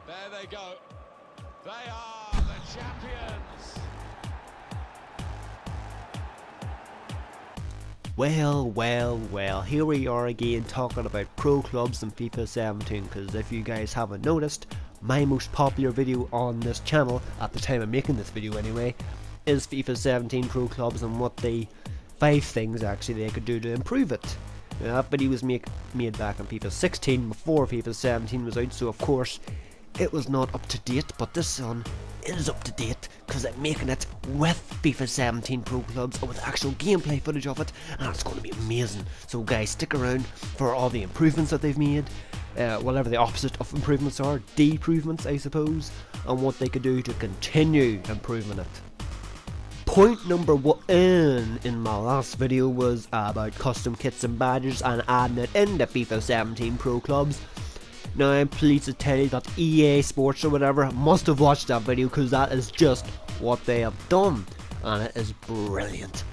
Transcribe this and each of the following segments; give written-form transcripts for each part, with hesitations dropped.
There they go. They are the champions. Well, here we are again talking about pro clubs in FIFA 17, because if you guys haven't noticed, my most popular video on this channel, at the time of making this video anyway, is FIFA 17 pro clubs and what 5 things actually they could do to improve it. Now, that video was made back on FIFA 16 before FIFA 17 was out, so of course it was not up to date, but this one is up to date because I'm making it with FIFA 17 pro clubs and with actual gameplay footage of it, and it's going to be amazing. So guys, stick around for all the improvements that they've made, whatever the opposite of improvements are, deprovements I suppose, and what they could do to continue improving it. Point number 1 in my last video was about custom kits and badges and adding it into FIFA 17 pro clubs. Now I'm pleased to tell you that EA Sports or whatever must have watched that video, because that is just what they have done, and it is brilliant.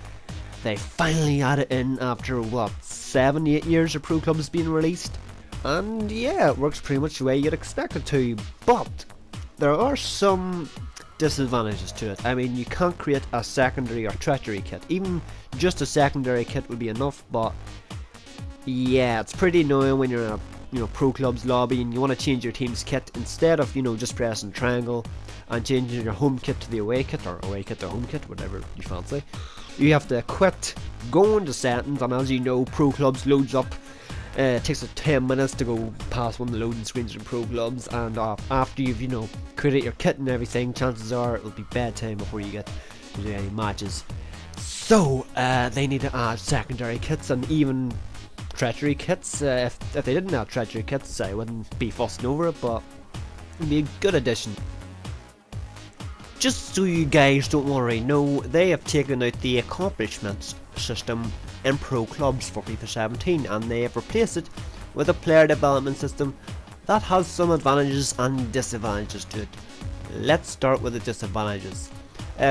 They finally added it in after what, 7-8 years of pro clubs being released, and yeah, it works pretty much the way you'd expect it to, but there are some disadvantages to it. I mean, you can't create a secondary or tertiary kit. Even just a secondary kit would be enough, but yeah, it's pretty annoying when you're in a pro clubs lobby and you want to change your team's kit. Instead of just pressing triangle and changing your home kit to the away kit, or away kit to home kit, whatever you fancy, you have to quit, go into settings, and as you know, pro clubs loads up. It takes 10 minutes to go past one of the loading screens in pro clubs, and after you've created your kit and everything, chances are it'll be bedtime before you get to do any matches. So they need to add secondary kits and even treachery kits. If they didn't have treachery kits, I wouldn't be fussing over it, but it'd be a good addition. Just so you guys don't already know, they have taken out the accomplishments system in pro clubs for FIFA 17, and they have replaced it with a player development system that has some advantages and disadvantages to it. Let's start with the disadvantages.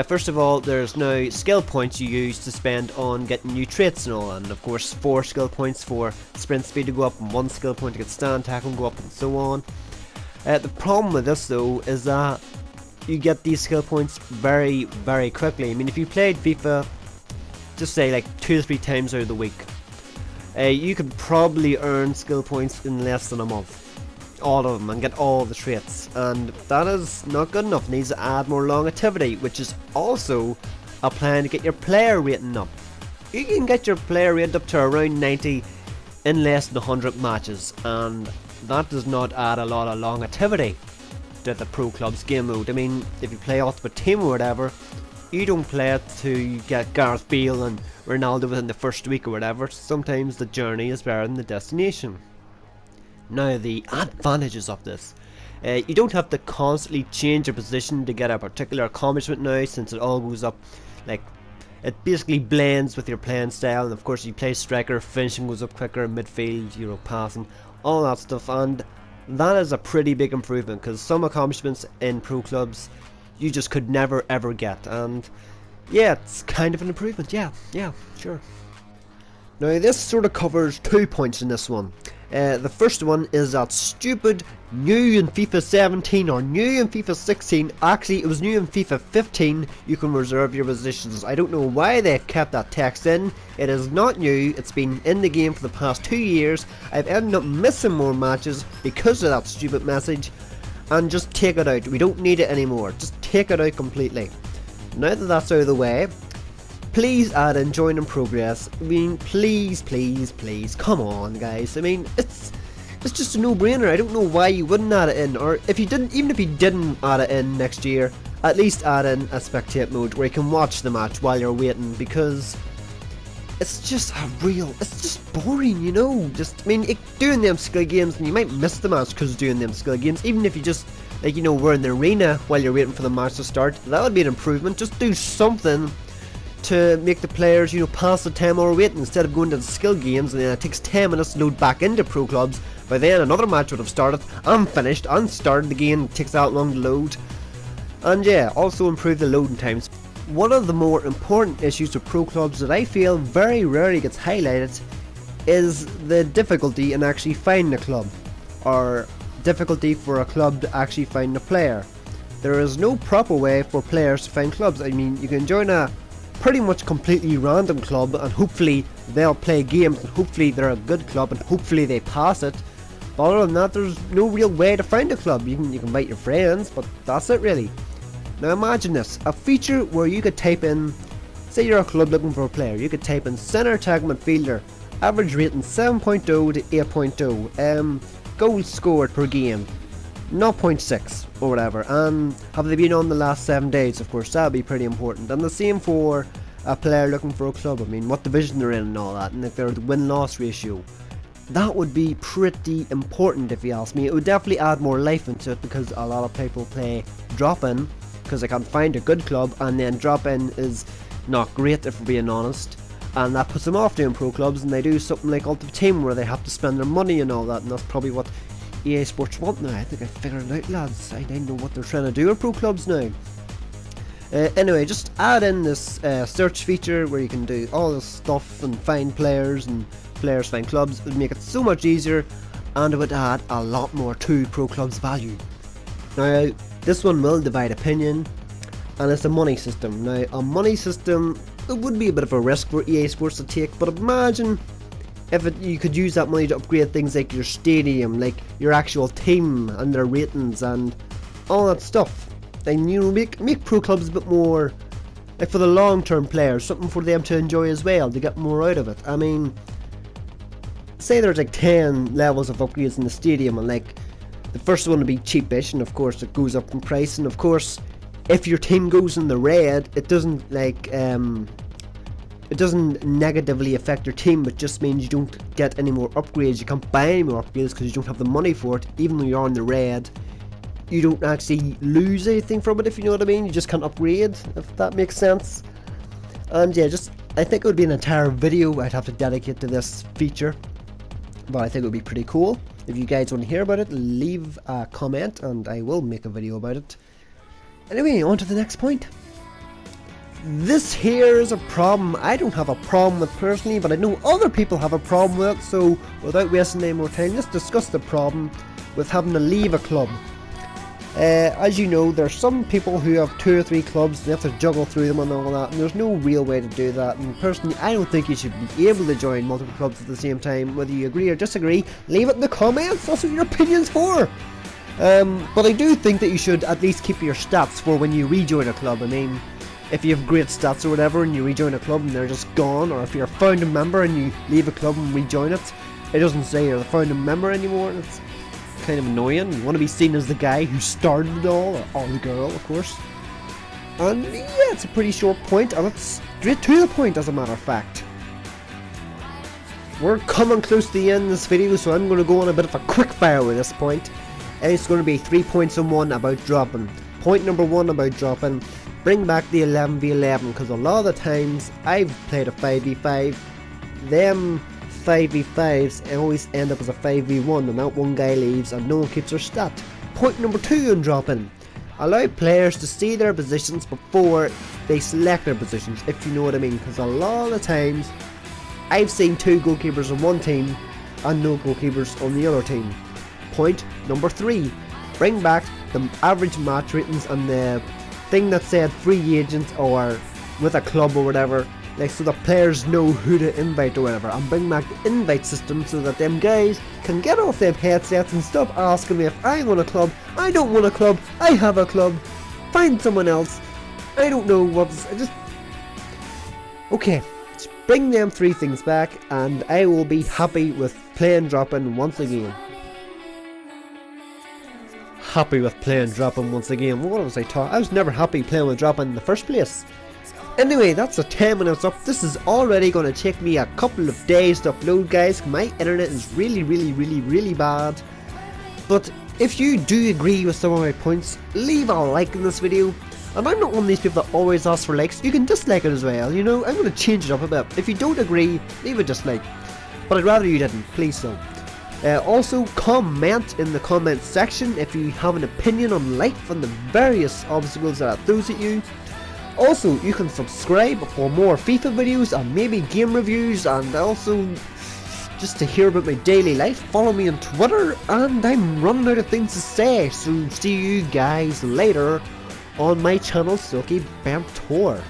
First of all, there's now skill points you use to spend on getting new traits and all, and of course 4 skill points for sprint speed to go up and 1 skill point to get stand tackle go up and so on. The problem with this though is that you get these skill points very quickly. I mean, if you played FIFA just say like 2 or 3 times out of the week, you could probably earn skill points in less than a month, all of them, and get all the traits, and that is not good enough. It needs to add more longevity, which is also a plan to get your player rating up. You can get your player rated up to around 90 in less than 100 matches, and that does not add a lot of longevity to the pro clubs game mode. I mean, if you play Ultimate Team or whatever, you don't play it to get Gareth Bale and Ronaldo within the first week or whatever. Sometimes the journey is better than the destination. Now, the advantages of this. You don't have to constantly change your position to get a particular accomplishment now, since it all goes up, like, it basically blends with your playing style, and of course you play striker, finishing goes up quicker, midfield, passing, all that stuff, and that is a pretty big improvement, because some accomplishments in pro clubs you just could never ever get, and yeah, it's kind of an improvement. Yeah, sure. Now this sort of covers 2 points in this one. The first one is that stupid new in FIFA 17 or new in FIFA 16, actually it was new in FIFA 15, you can reserve your positions. I don't know why they've kept that text in. It is not new, it's been in the game for the past 2 years. I've ended up missing more matches because of that stupid message, and just take it out. We don't need it anymore, just take it out completely. Now that that's out of the way, please add in join in progress. I mean, please, come on guys. I mean, it's just a no-brainer. I don't know why you wouldn't add it in, or if you didn't, even if you didn't add it in next year, at least add in a spectate mode where you can watch the match while you're waiting, because it's just boring, I mean, doing them skill games, and you might miss the match because doing them skill games, even if you just, like, were in the arena while you're waiting for the match to start, that would be an improvement. Just do something to make the players, pass the time while waiting, instead of going to the skill games and then it takes 10 minutes to load back into pro clubs. By then another match would have started and finished and started again. It takes that long to load. And yeah, also improve the loading times. One of the more important issues with pro clubs that I feel very rarely gets highlighted is the difficulty in actually finding a club, or difficulty for a club to actually find a player. There is no proper way for players to find clubs. I mean, you can join a pretty much completely random club and hopefully they'll play games and hopefully they're a good club and hopefully they pass it. But other than that, there's no real way to find a club. You can invite your friends, but that's it really. Now imagine this, a feature where you could type in, say you're a club looking for a player, you could type in centre attacking midfielder, average rating 7.0 to 8.0, goals scored per game 0.6 or whatever, and have they been on the last 7 days, of course, that would be pretty important. And the same for a player looking for a club, I mean what division they're in and all that, and if their win-loss ratio. That would be pretty important if you ask me. It would definitely add more life into it because a lot of people play drop-in because they can't find a good club, and then drop-in is not great if we're being honest, and that puts them off doing pro clubs, and they do something like Ultimate Team where they have to spend their money and all that, and that's probably what EA Sports want now. I think I figured it out, lads. I know what they're trying to do with pro clubs now. Anyway, just add in this search feature where you can do all this stuff and find players and players find clubs. It would make it so much easier, and it would add a lot more to pro clubs value. Now this one will divide opinion, and it's a money system. Now a money system, it would be a bit of a risk for EA Sports to take, but imagine if you could use that money to upgrade things like your stadium, like your actual team and their ratings and all that stuff. And you know, make pro clubs a bit more like for the long term players, something for them to enjoy as well, to get more out of it. I mean, say there's like 10 levels of upgrades in the stadium, and like the first one would be cheapish, and of course it goes up in price, and of course if your team goes in the red, it doesn't like it doesn't negatively affect your team. It just means you don't get any more upgrades. You can't buy any more upgrades because you don't have the money for it. Even though you're in the red, you don't actually lose anything from it, if you know what I mean. You just can't upgrade, if that makes sense. And yeah, just I think it would be an entire video I'd have to dedicate to this feature, but I think it would be pretty cool. If you guys want to hear about it, leave a comment and I will make a video about it. Anyway, on to the next point. This here is a problem I don't have a problem with personally, but I know other people have a problem with it, so without wasting any more time, let's discuss the problem with having to leave a club. As you know, there's some people who have 2 or 3 clubs, they have to juggle through them and all that, and there's no real way to do that. And personally, I don't think you should be able to join multiple clubs at the same time. Whether you agree or disagree, leave it in the comments, that's what your opinion's for. But I do think that you should at least keep your stats for when you rejoin a club. I mean, if you have great stats or whatever and you rejoin a club and they're just gone, or if you're a founding member and you leave a club and rejoin it, it doesn't say you're the founding member anymore, and it's kind of annoying. You want to be seen as the guy who started it all, or the girl, of course. And yeah, it's a pretty short point, and it's straight to the point, as a matter of fact. We're coming close to the end of this video, so I'm going to go on a bit of a quick fire with this point. And it's going to be 3 points in one about dropping. Point number 1 about dropping: bring back the 11v11, because a lot of the times I've played a 5v5, them 5v5s always end up as a 5v1, and that one guy leaves and no one keeps their stat. Point number 2 in dropping: allow players to see their positions before they select their positions, if you know what I mean, because a lot of the times I've seen 2 goalkeepers on one team and no goalkeepers on the other team. Point number 3: bring back the average match ratings and the thing that said free agent or with a club or whatever, like, so the players know who to invite or whatever, and bring back the invite system so that them guys can get off their headsets and stop asking me if I want a club, I don't want a club, I have a club, find someone else, I don't know what's, okay, just bring them 3 things back and I will be happy with playing drop-in once again. Happy with playing drop-in once again. What was I talking? I was never happy playing with drop-in in the first place. Anyway, that's a 10 minutes up. This is already going to take me a couple of days to upload, guys. My internet is really bad. But if you do agree with some of my points, leave a like in this video. And I'm not one of these people that always ask for likes. You can dislike it as well, you know. I'm going to change it up a bit. If you don't agree, leave a dislike. But I'd rather you didn't, please don't. Also, comment in the comment section if you have an opinion on life and the various obstacles that it throws at you. Also, you can subscribe for more FIFA videos and maybe game reviews, and also just to hear about my daily life, follow me on Twitter, and I'm running out of things to say, so see you guys later on my channel, Silky Bamp Tour.